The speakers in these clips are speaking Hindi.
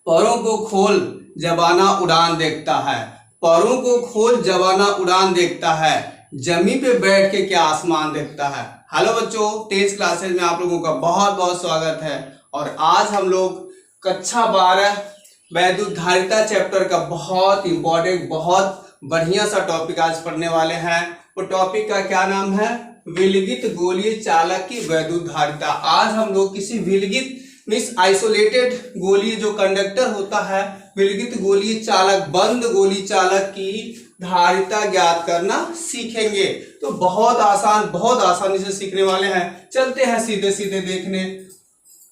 परों को खोल जबाना उड़ान देखता है, परों को खोल जबाना उड़ान देखता है, जमी पे बैठ के क्या आसमान देखता है। हेलो बच्चों, 10th क्लासेज में आप लोगों का बहुत बहुत स्वागत है। और आज हम लोग कक्षा 12 वैद्युत धारिता चैप्टर का बहुत इंपॉर्टेंट, बहुत बढ़िया सा टॉपिक आज पढ़ने वाले हैं। वो टॉपिक का क्या नाम है? विलगित गोलीय चालक की वैद्युत धारिता। आज हम लोग किसी विलगित मीन्स आइसोलेटेड गोलीय जो कंडक्टर होता है, विलगित गोलीय चालक, बंद गोली चालक की धारिता ज्ञात करना सीखेंगे। तो बहुत आसान, बहुत आसानी से सीखने वाले हैं। चलते हैं सीधे सीधे देखने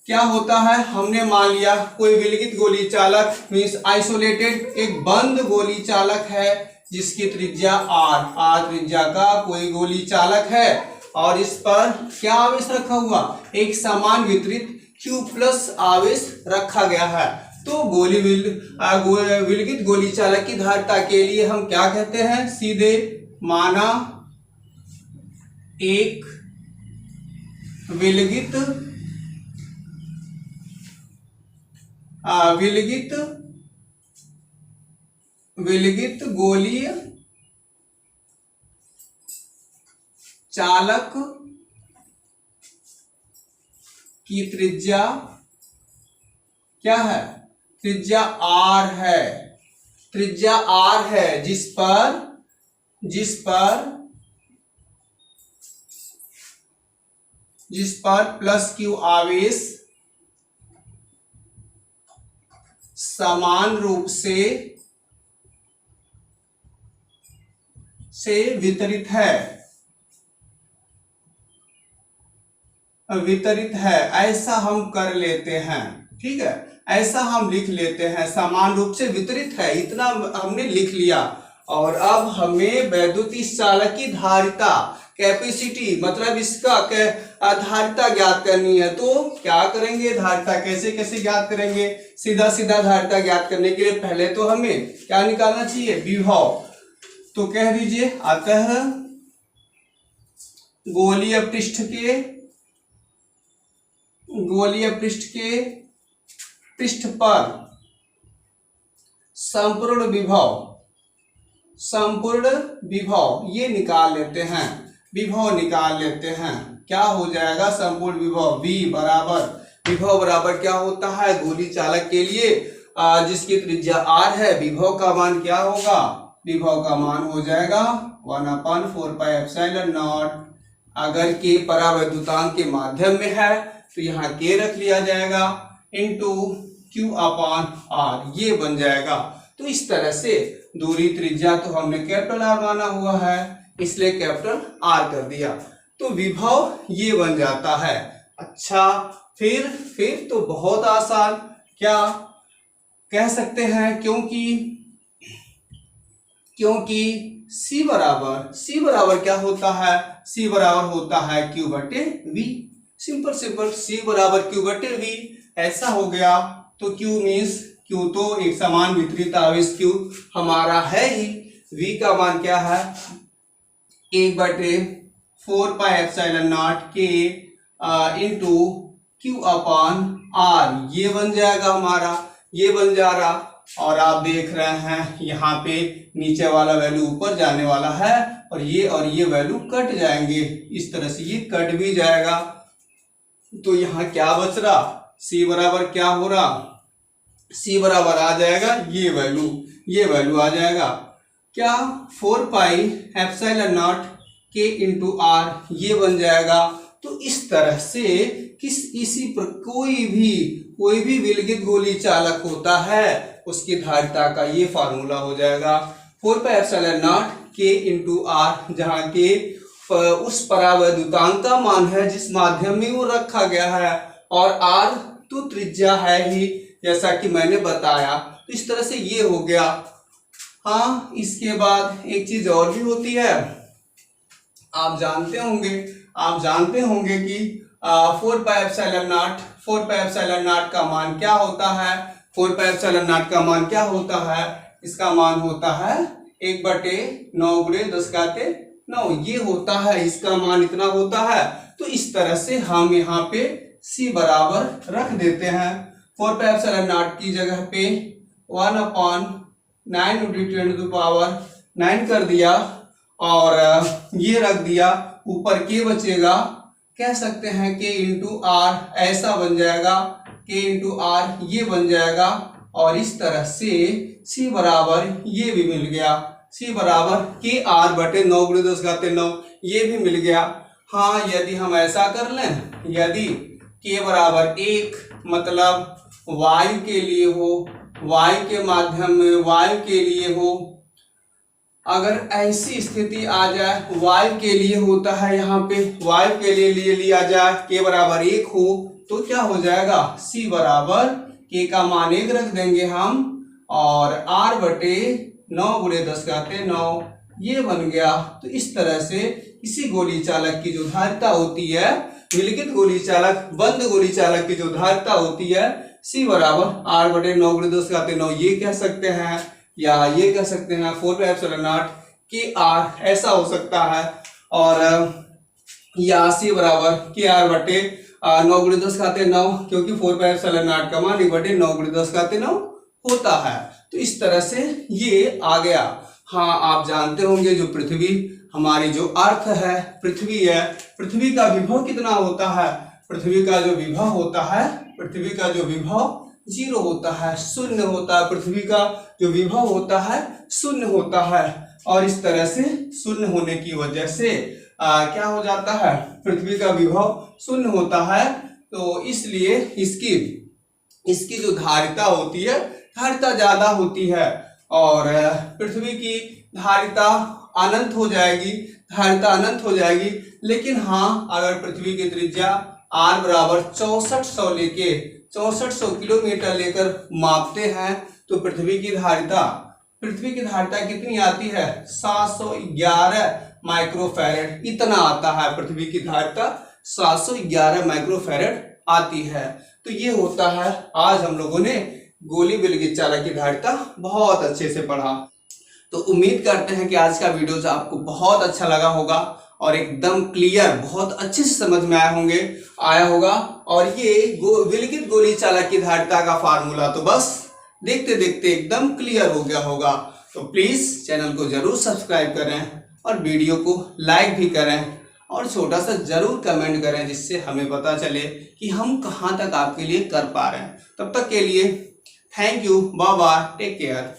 क्या होता है। हमने मान लिया कोई विलगित गोली चालक मीन्स आइसोलेटेड एक बंद गोली चालक है जिसकी त्रिज्या r त्रिज्या का कोई गोली चालक है और इस पर क्या आवेश रखा हुआ? एक समान वितरित Q प्लस आवेश रखा गया है। तो विलगित गोली चालक की धारिता के लिए हम क्या कहते हैं? सीधे माना एक विलगित गोलीय चालक की त्रिज्या क्या है? त्रिज्या r है। त्रिज्या r है जिस पर प्लस Q आवेश समान रूप से वितरित है। ऐसा हम कर लेते हैं, ठीक है, ऐसा हम लिख लेते हैं। समान रूप से वितरित है, इतना हमने लिख लिया। और अब हमें वैद्युत चालक की धारिता, कैपेसिटी मतलब इसका धारिता ज्ञात करनी है। तो क्या करेंगे? धारिता कैसे ज्ञात करेंगे? सीधा धारिता ज्ञात करने के लिए पहले तो हमें क्या निकालना चाहिए? विभव। तो कह दीजिए, अतः गोलीय पृष्ठ पर संपूर्ण विभव ये निकाल लेते हैं। विभव निकाल लेते हैं। क्या हो जाएगा? संपूर्ण विभव विभव बराबर क्या होता है? गोली चालक के लिए जिसकी त्रिज्या r है, विभव का मान क्या होगा? विभव का मान हो जाएगा 1/4πε0। अगर के परावैद्युतांक के माध्यम में है तो यहाँ के रख लिया जाएगा इंटू Q/r, ये बन जाएगा। तो इस तरह से दूरी त्रिज्या तो हमने कैपिटल R माना हुआ है, इसलिए कैपिटल R कर दिया। तो विभव ये बन जाता है। अच्छा, फिर तो बहुत आसान, क्या कह सकते हैं? क्योंकि C बराबर क्या होता है? C बराबर होता है Q/V। सिंपल C बराबर Q/V। ऐसा हो गया। तो Q मीन्स Q तो एक समान वितरित आवेश Q हमारा है ही। V का मान क्या है? 1/4πε0 K इंटू Q/R, ये बन जाएगा हमारा, ये बन जा रहा। और आप देख रहे हैं यहाँ पे नीचे वाला वैल्यू ऊपर जाने वाला है और ये वैल्यू कट जाएंगे। इस तरह से ये कट भी जाएगा। तो यहाँ क्या बच रहा? C बराबर क्या हो रहा? C बराबर आ जाएगा ये वैल्यू आ जाएगा क्या? 4πε0 K इंटू R, ये बन जाएगा। तो इस तरह से इसी पर कोई भी विलगित गोली चालक होता है उसकी धारिता का ये फार्मूला हो जाएगा 4πε0 K इंटू R, जहाँ के उस परावैद्युतांक का मान है जिस माध्यम में वो रखा गया है और R तो त्रिज्या है ही, जैसा कि मैंने बताया। तो इस तरह से ये हो गया। हाँ, इसके बाद एक चीज और भी होती है। आप जानते होंगे कि 4πε0 का मान क्या होता है? 4πε0 का मान क्या होता है? इसका मान होता है 1/9 × 10⁹ ये होता है, इसका मान इतना होता है। तो इस तरह से हम यहाँ पे C बराबर रख देते हैं। 4 पाई एप्सिलॉन नॉट की जगह पे 1/9 कर दिया और ये रख दिया, ऊपर के बचेगा, कह सकते हैं के इंटू आर, ऐसा बन जाएगा, के इंटू आर ये बन जाएगा। और इस तरह से सी बराबर ये भी मिल गया, सी बराबर के आर बटे 9 × 10⁹ ये भी मिल गया। हाँ, यदि हम ऐसा कर लें, यदि के बराबर 1 मतलब वायु के लिए हो, वायु के माध्यम में वायु के लिए हो, अगर ऐसी स्थिति आ जाए, वायु के लिए होता है, यहाँ पे वायु के लिए लिया जाए, के बराबर 1 हो तो क्या हो जाएगा, सी बराबर के का मान 1 रख देंगे हम और आर बटे 9 × 10⁹ ये बन गया। तो इस तरह से किसी गोली चालक की जो धारिता होती है, विलगित गोली चालक, बंद गोली चालक की जो धारिता होती है, सी बराबर आर बटे 9 × 10⁹ ये कह सकते हैं, या ये कह सकते हैं 4 पाई एप्सिलॉन नॉट के आर, ऐसा हो सकता है। और या सी बराबर के आर बटे 9 × 10⁹, क्योंकि 4 पाई एप्सिलॉन नॉट का मान 1/9 × 10⁹ होता है। तो इस तरह से ये आ गया। हाँ, आप जानते होंगे जो पृथ्वी, हमारी जो अर्थ है, पृथ्वी है, पृथ्वी का विभव कितना होता है, पृथ्वी का जो विभव होता है, पृथ्वी का जो विभव 0 होता है, शून्य होता है, पृथ्वी का जो विभव होता है शून्य होता है। और इस तरह से शून्य होने की वजह से क्या हो जाता है, पृथ्वी का विभव शून्य होता है, तो इसलिए इसकी जो धारिता होती है, धारिता ज्यादा होती है और पृथ्वी की धारिता अनंत हो जाएगी, धारिता अनंत हो जाएगी। लेकिन हाँ, अगर पृथ्वी की त्रिज्या r बराबर 6400 किलोमीटर लेकर मापते हैं तो पृथ्वी की धारिता कितनी आती है, 711 माइक्रोफैरड, इतना आता है, पृथ्वी की धारिता 711 माइक्रोफैरड आती है। तो ये होता है, आज हम लोगों ने गोली विलगित चालक की धारिता बहुत अच्छे से पढ़ा। तो उम्मीद करते हैं कि आज का वीडियो आपको बहुत अच्छा लगा होगा और एकदम क्लियर, बहुत अच्छे से समझ में आया होगा। और ये विलगित गोली चालक की धारिता का फार्मूला तो बस देखते देखते एकदम क्लियर हो गया होगा। तो प्लीज चैनल को जरूर सब्सक्राइब करें और वीडियो को लाइक भी करें और छोटा सा जरूर कमेंट करें, जिससे हमें पता चले कि हम कहाँ तक आपके लिए कर पा रहे हैं। तब तक के लिए thank you, bye bye, take care.